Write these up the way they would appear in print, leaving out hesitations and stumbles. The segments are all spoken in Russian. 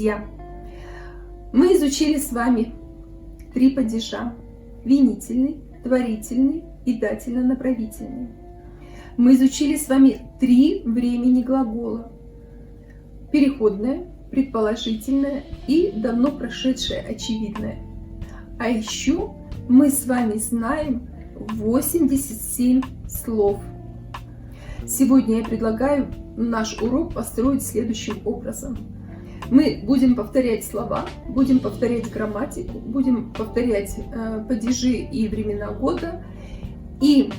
Друзья, мы изучили с вами 3 падежа: винительный, творительный и дательно-направительный. Мы изучили с вами 3 времени глагола: переходное, предположительное и давно прошедшее очевидное. А еще мы с вами знаем 87 слов. Сегодня я предлагаю наш урок построить следующим образом. Мы будем повторять слова, будем повторять грамматику, будем повторять падежи и времена года. И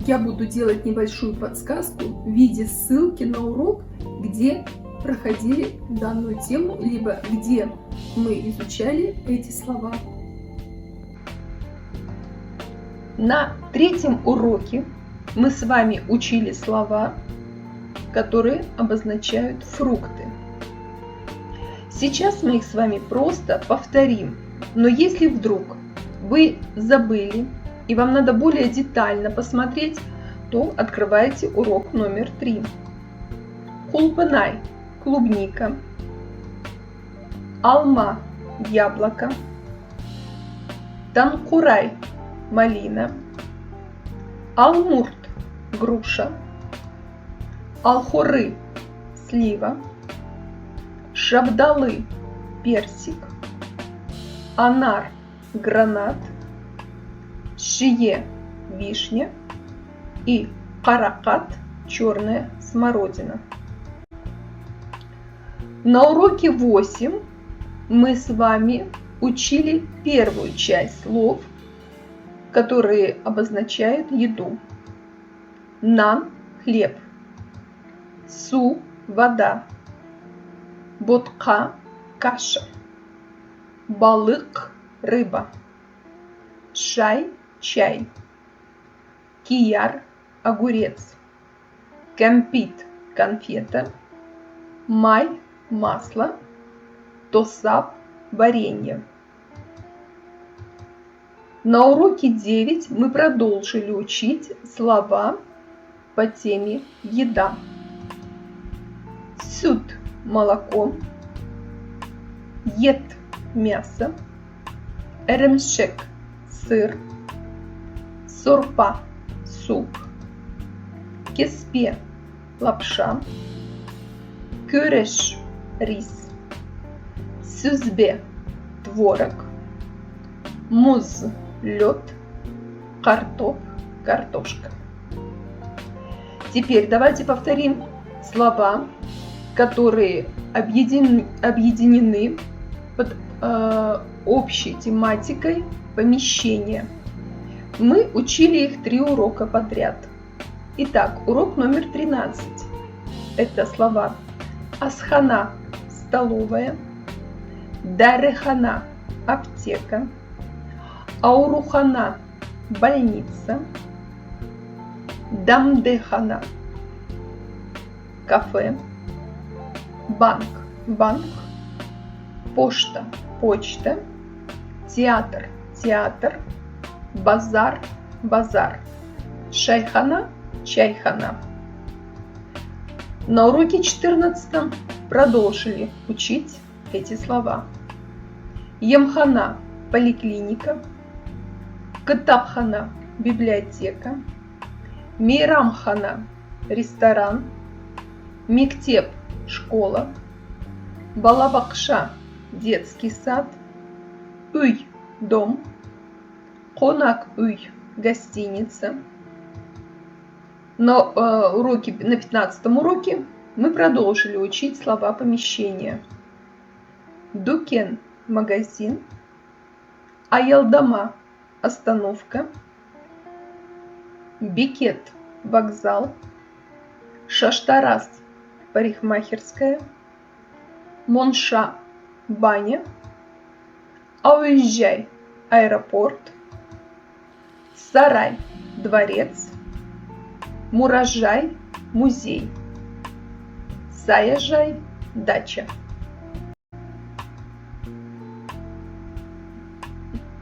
я буду делать небольшую подсказку в виде ссылки на урок, где проходили данную тему, либо где мы изучали эти слова. На 3-м уроке мы с вами учили слова, которые обозначают фрукты. Сейчас мы их с вами просто повторим. Но если вдруг вы забыли и вам надо более детально посмотреть, то открывайте урок номер 3. Кулпынай – клубника. Алма – яблоко. Танкурай – малина. Алмурт – груша. Алхоры – слива. Шабдалы – персик. Анар – гранат. Шие – вишня. И каракат – черная смородина. На уроке 8 мы с вами учили первую часть слов, которые обозначают еду. Нан – хлеб. Су – вода. Ботка – каша. Балык – рыба. Шай – чай. Кияр – огурец. Кампит – конфета. Май – масло. Тосап – варенье. На уроке 9 мы продолжили учить слова по теме еда. Сют – молоко. Ет – мясо. Эремшек – сыр. Сорпа – суп. Кеспе – лапша. Кюреш – рис. Сүзбе – творог. Муз – лед. Картоп – картошка. Теперь давайте повторим слова, которые объединены под общей тематикой помещения. Мы учили их 3 урока подряд. Итак, урок номер 13. Это слова асхана – столовая. Дарехана – аптека. Аурухана – больница. Дамдехана – кафе. Банк – банк. Пошта – почта. Театр – театр. Базар – базар. Шайхана – чайхана. На уроке 14 продолжили учить эти слова. Емхана – поликлиника. Кытапхана – библиотека. Мейрамхана – ресторан. Мектеп – школа. Балабакша – детский сад. Уй – дом. Конак уй – гостиница. На 15 уроке мы продолжили учить слова помещения. Дукен – магазин. Аялдама – остановка. Бикет – вокзал. Шаштарас – парикмахерская. Монша – баня. Ауезжай – аэропорт. Сарай – дворец. Муражай – музей. Саяжай – дача.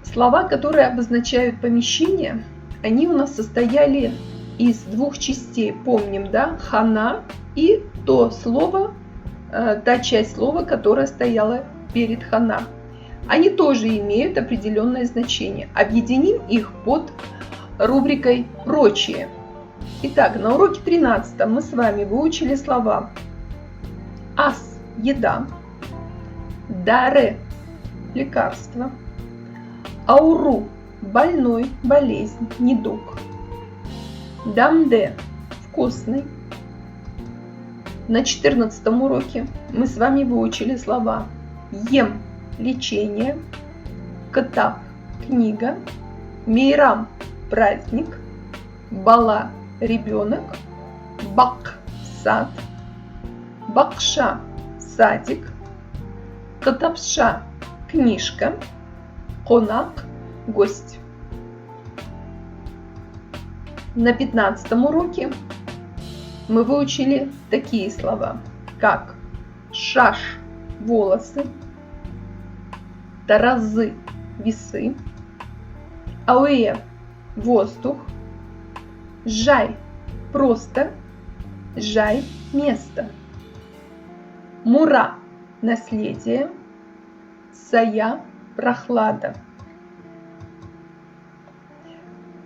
Слова, которые обозначают помещение, они у нас состояли из 2 частей. Помним, да? Хана и то слово, та часть слова, которая стояла перед хана. Они тоже имеют определенное значение. Объединим их под рубрикой «Прочие». Итак, на уроке 13 мы с вами выучили слова ас – еда, даре – лекарство, ауру – больной, болезнь, недуг, дамде – вкусный. На 14 уроке мы с вами выучили слова ем – лечение, катаб – книга, мейрам – праздник, бала – ребенок, бак – сад, бакша – садик, катапша – книжка, конак – гость. На 15 уроке мы выучили такие слова, как шаш – волосы, таразы – весы, ауэ – воздух, жай – просто, жай – место, мура – наследие, сая – прохлада.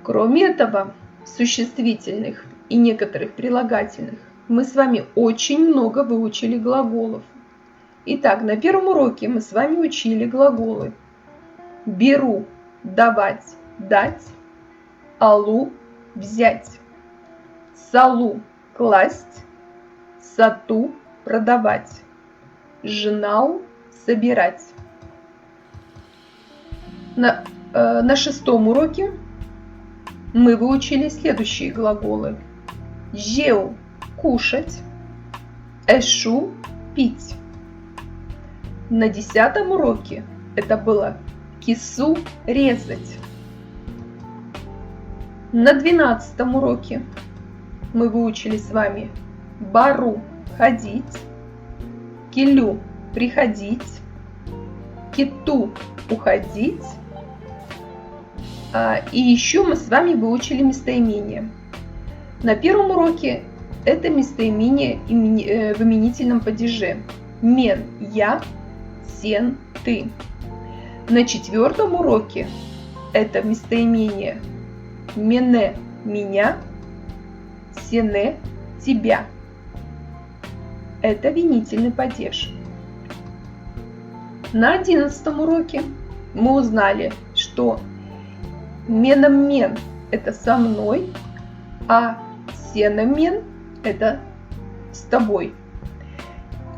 Кроме этого, существительных и некоторых прилагательных мы с вами очень много выучили глаголов. Итак, на первом уроке мы с вами учили глаголы беру – давать, дать, алу – взять, салу – класть, сату – продавать, жнау – собирать. На шестом уроке мы выучили следующие глаголы. Жеу – кушать, эшу – пить. На 10 уроке это было кису – резать. На 12 уроке мы выучили с вами бару – ходить, килю – приходить, киту – уходить. И еще мы с вами выучили местоимение. На первом уроке это местоимение в именительном падеже. Мен – я, сен – ты. На 4 уроке это местоимение мене – меня, сене – тебя. Это винительный падеж. На 11 уроке мы узнали, что меном мен – это со мной, а сеном мен – это с тобой.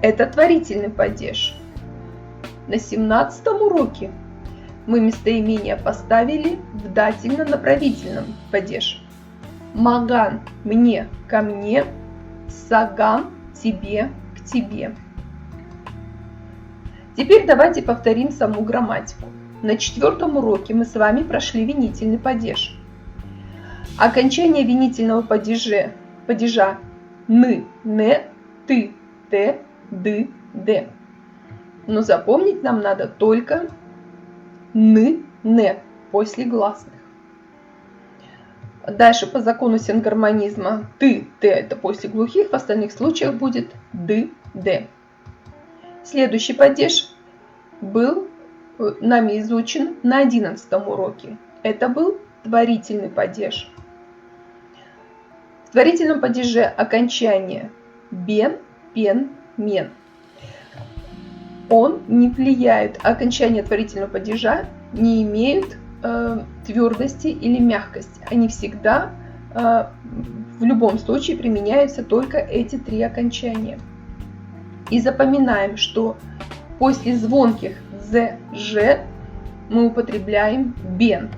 Это творительный падеж. На 17 уроке мы местоимение поставили в дательно-направительном падеж. Маган – мне, ко мне, саган – тебе, к тебе. Теперь давайте повторим саму грамматику. На 4 уроке мы с вами прошли винительный падеж. Окончание винительного падежа ны, не, ты, те, ды, де. Но запомнить нам надо только ны, не после гласных. Дальше по закону сингармонизма ты, те это после глухих, в остальных случаях будет ды, де. Следующий падеж был нами изучен на 11 уроке. Это был творительный падеж. В творительном падеже окончание бен, пен, мен. Он не влияет, окончания творительного падежа не имеют твердости или мягкости. Они всегда в любом случае применяются только эти три окончания. И запоминаем, что после звонких з, ж мы употребляем бен.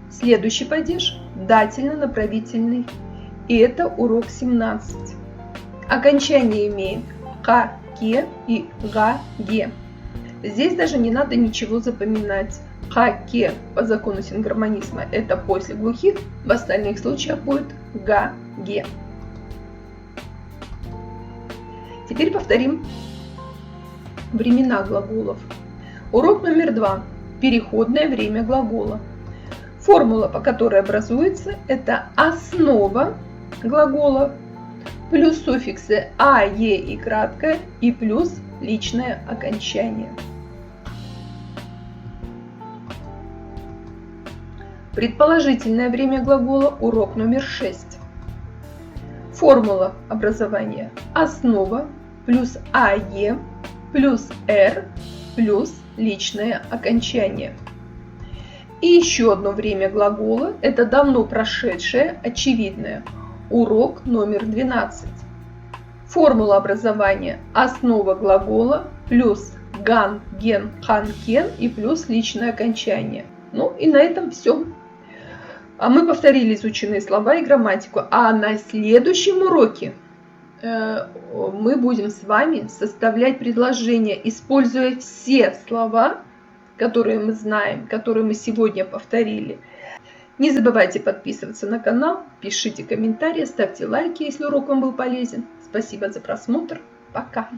Следующий падеж дательно-направительный. И это урок 17. Окончание имеет ка, ке и га, ге. Здесь даже не надо ничего запоминать. Ка, ке по закону сингармонизма это после глухих, в остальных случаях будет га, ге. Теперь повторим времена глаголов. Урок номер 2. Переходное время глагола. Формула, по которой образуется, это основа глагола плюс суффиксы а, е и краткое и плюс личное окончание. Предположительное время глагола, урок номер 6. Формула образования: основа плюс АЕ плюс Р плюс личное окончание. И еще одно время глагола, это давно прошедшее, очевидное, урок номер 12. Формула образования: основа глагола плюс ган, ген, хан, кен и плюс личное окончание. Ну и на этом все. А мы повторили изученные слова и грамматику. А на следующем уроке мы будем с вами составлять предложения, используя все слова, которые мы знаем, которые мы сегодня повторили. Не забывайте подписываться на канал, пишите комментарии, ставьте лайки, если урок вам был полезен. Спасибо за просмотр. Пока!